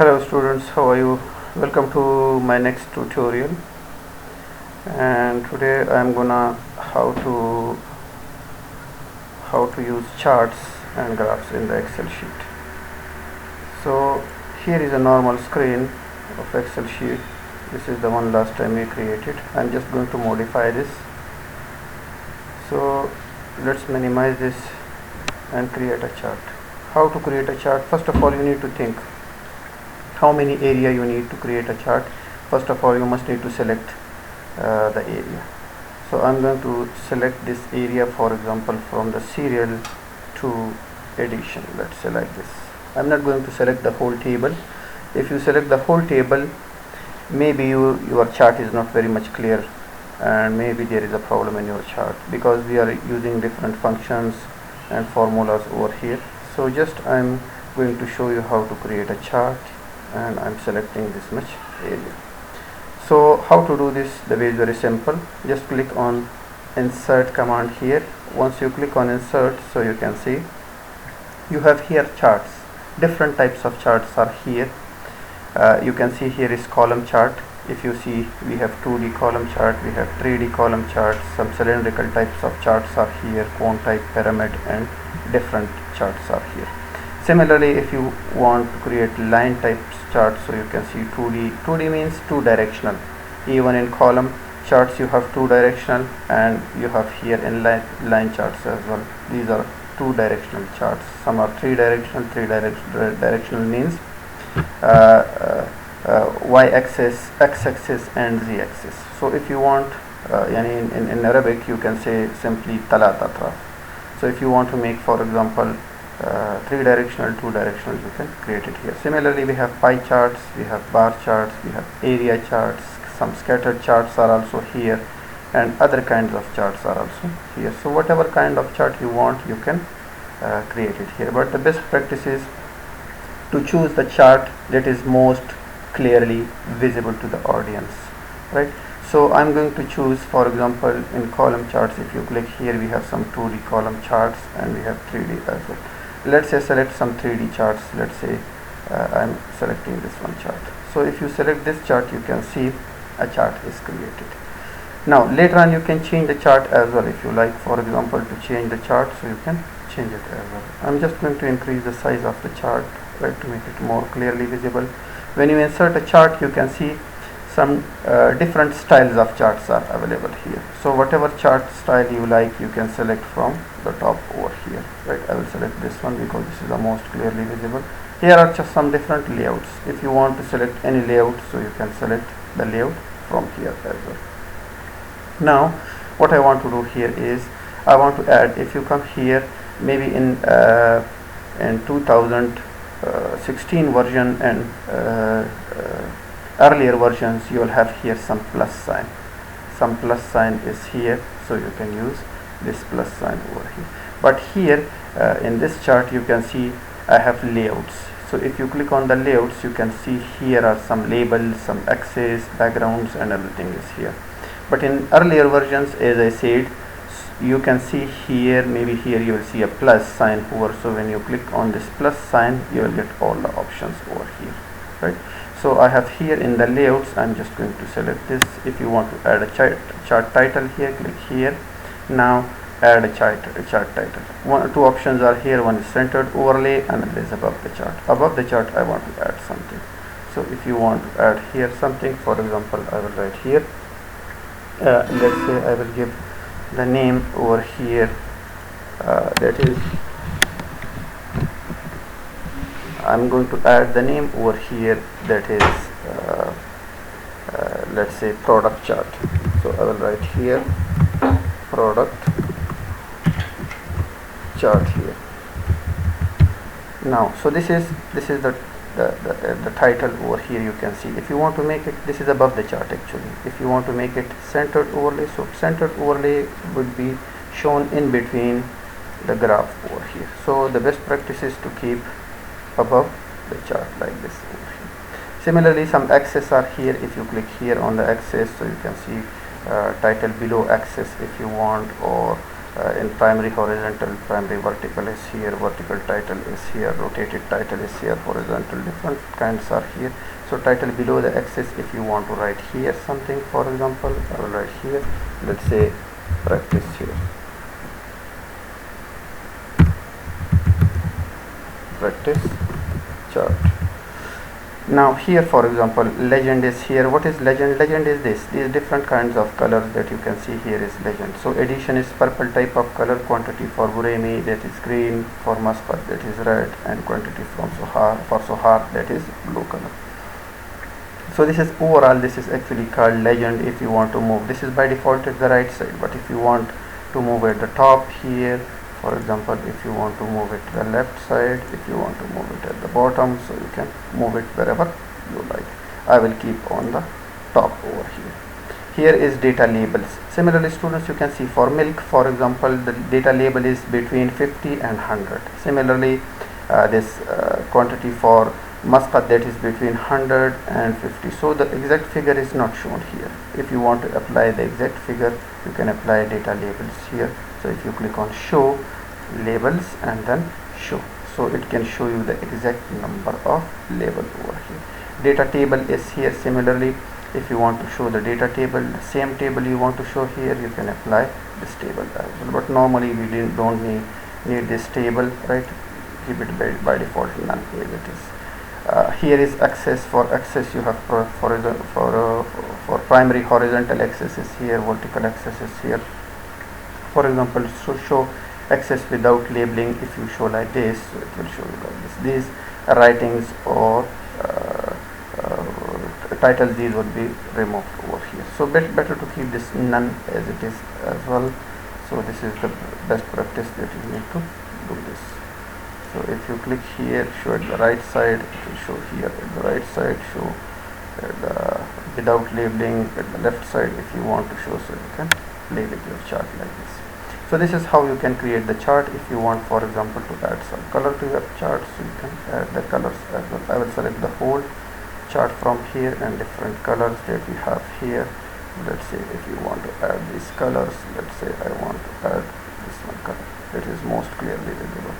Hello students, how are you? Welcome to my next tutorial, and today I'm gonna how to use charts and graphs in the Excel sheet. So here is a normal screen of Excel sheet. This is the one last time we created. I'm just going to modify this. So let's minimize this and create a chart. How to create a chart? First of all, you need to think how many area you need to create a chart. First of all, you must need to select the area. So I'm going to select this area, for example, from the serial to edition. Let's say like this. I'm not going to select the whole table. If you select the whole table, maybe your chart is not very much clear, and maybe there is a problem in your chart because we are using different functions and formulas over here. So just I'm going to show you how to create a chart, and I'm selecting this much area. So how to do this? The way is very simple. Just click on insert command here. Once you click on insert, so you can see you have here charts. Different types of charts are here. You can see here is column chart. If you see, we have 2D column chart, we have 3D column charts, some cylindrical types of charts are here, cone type, pyramid, and different charts are here. Similarly, if you want to create line types charts, so you can see 2D. 2D means two directional. Even in column charts you have two directional, and you have here in line charts as well. These are two directional charts. Some are three directional. Directional means y-axis, x-axis, and z-axis. So if you want, in Arabic you can say simply talat atraf. So if you want to make, for example, three directional, two directional, you can create it here. Similarly, we have pie charts, we have bar charts, we have area charts, some scattered charts are also here, and other kinds of charts are also here. So whatever kind of chart you want, you can create it here. But the best practice is to choose the chart that is most clearly visible to the audience, right? So I'm going to choose, for example, in column charts, if you click here, we have some 2D column charts and we have 3D as well. Let's say select some 3D charts. Let's say I'm selecting this one chart. So if you select this chart, you can see a chart is created. Now later on you can change the chart as well if you like, for example, to change the chart, so you can change it as well. I'm just going to increase the size of the chart, right, to make it more clearly visible. When you insert a chart, you can see some different styles of charts are available here. So whatever chart style you like, you can select from the top over here, right? I will select this one because this is the most clearly visible. Here are just some different layouts. If you want to select any layout, so you can select the layout from here as well. Now what I want to do here is I want to add, if you come here, maybe in 2016 version and earlier versions, you will have here some plus sign. Some plus sign is here, so you can use this plus sign over here. But here in this chart, you can see I have layouts. So if you click on the layouts, you can see here are some labels, some axes, backgrounds, and everything is here. But in earlier versions, as I said, you can see here, maybe here you will see a plus sign over. So when you click on this plus sign, you will get all the options over here, right? So I have here in the layouts, I'm just going to select this. If you want to add a chart title here, click here. Now add a chart title. Two options are here. One is centered overlay, and another is above the chart. Above the chart, I want to add something. So if you want to add here something, for example, I will write here. Let's say I will give the name over here. That is, I'm going to add the name over here, that is let's say product chart. So I will write here product chart here. Now so this is the title over here. You can see, if you want to make it, this is above the chart actually. If you want to make it centered overlay, so centered overlay would be shown in between the graph over here. So the best practice is to keep above the chart like this over here. Similarly, some axes are here. If you click here on the axis, so you can see title below axis if you want, or in primary horizontal, primary vertical is here, vertical title is here, rotated title is here, horizontal different kinds are here. So title below the axis, if you want to write here something, for example, I will write here, let's say practice here, practice chart. Now here, for example, legend is here. What is legend? Legend is this, these different kinds of colors that you can see here is legend. So addition is purple type of color, quantity for Buremi, that is green, for Muscat, that is red, and quantity from Sohar, for Sohar, that is blue color. So this is overall, this is actually called legend. If you want to move, this is by default at the right side, but if you want to move at the top here, for example, if you want to move it to the left side, if you want to move it at the bottom, so you can move it wherever you like. I will keep on the top over here. Here is data labels. Similarly, students, you can see for milk, for example, the data label is between 50 and 100. Similarly, this quantity for Muscat, that is between 100 and 50. So the exact figure is not shown here. If you want to apply the exact figure, you can apply data labels here. So if you click on show labels and then show, so it can show you the exact number of label over here. Data table is here. Similarly, if you want to show the data table, the same table you want to show here, you can apply this table as well. But normally we don't need this table, right? Keep it by default none as it is. Here is axis. For axis you have for primary horizontal axis is here, vertical axis is here. For example, to show axis without labeling, if you show like this, so it will show you like this. These writings or titles, these would be removed over here. So better to keep this none as it is as well. So this is the best practice that you need to do this. So if you click here, show at the right side, it will show here at the right side, show at the without labeling at the left side if you want to show, so you can play with your chart like this. So this is how you can create the chart. If you want, for example, to add some color to your chart, so you can add the colors as well. I will select the whole chart from here and different colors that we have here. Let's say if you want to add these colors, let's say I want to add this one color that is most clearly visible.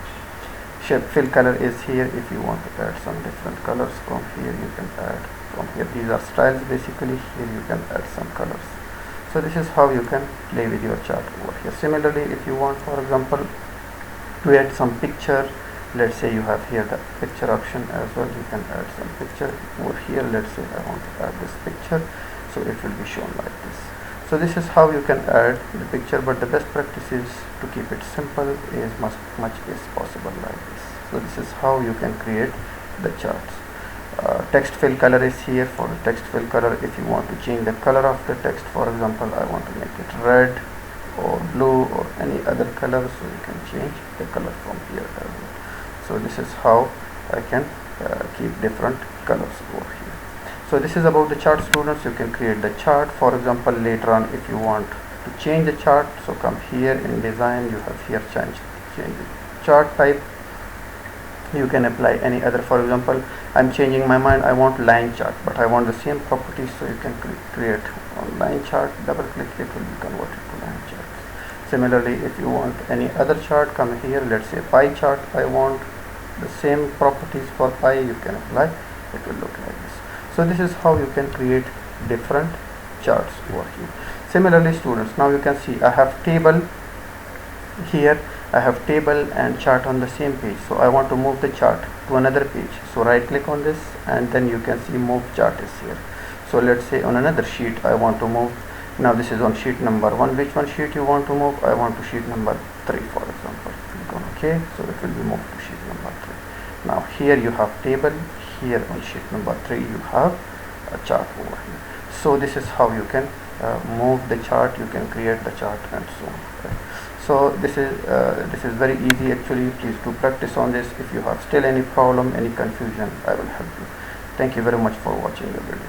Shape fill color is here. If you want to add some different colors from here, you can add from here. These are styles basically. Here you can add some colors. So this is how you can play with your chart over here. Similarly, if you want, for example, to add some picture, let's say you have here the picture option as well, you can add some picture over here. Let's say I want to add this picture, so it will be shown like this. So this is how you can add the picture, but the best practice is to keep it simple as much as possible like this. So this is how you can create the charts. Text fill color is here. For the text fill color, if you want to change the color of the text, for example, I want to make it red or blue or any other color, so you can change the color from here as well. So this is how I can keep different colors over here. So this is about the chart, students. You can create the chart. For example, later on, if you want to change the chart, so come here in design, you have here change the chart type. You can apply any other. For example, I'm changing my mind, I want line chart, but I want the same properties, so you can create on line chart, double click, it will be converted to line chart. Similarly, if you want any other chart, come here, let's say pie chart, I want the same properties for pie, you can apply, it will look like this. So this is how you can create different charts over here. Similarly, students, now you can see I have table here, I have table and chart on the same page. So I want to move the chart to another page. So right click on this and then you can see move chart is here. So let's say on another sheet I want to move. Now this is on sheet number 1. Which one sheet you want to move? I want to sheet number 3, for example. Click on OK. So it will be moved to sheet number 3. Now here you have table. Here on sheet number 3 you have a chart over here. So this is how you can move the chart. You can create the chart and so on. Okay. So this is very easy actually. Please do practice on this. If you have still any problem, any confusion, I will help you. Thank you very much for watching the video.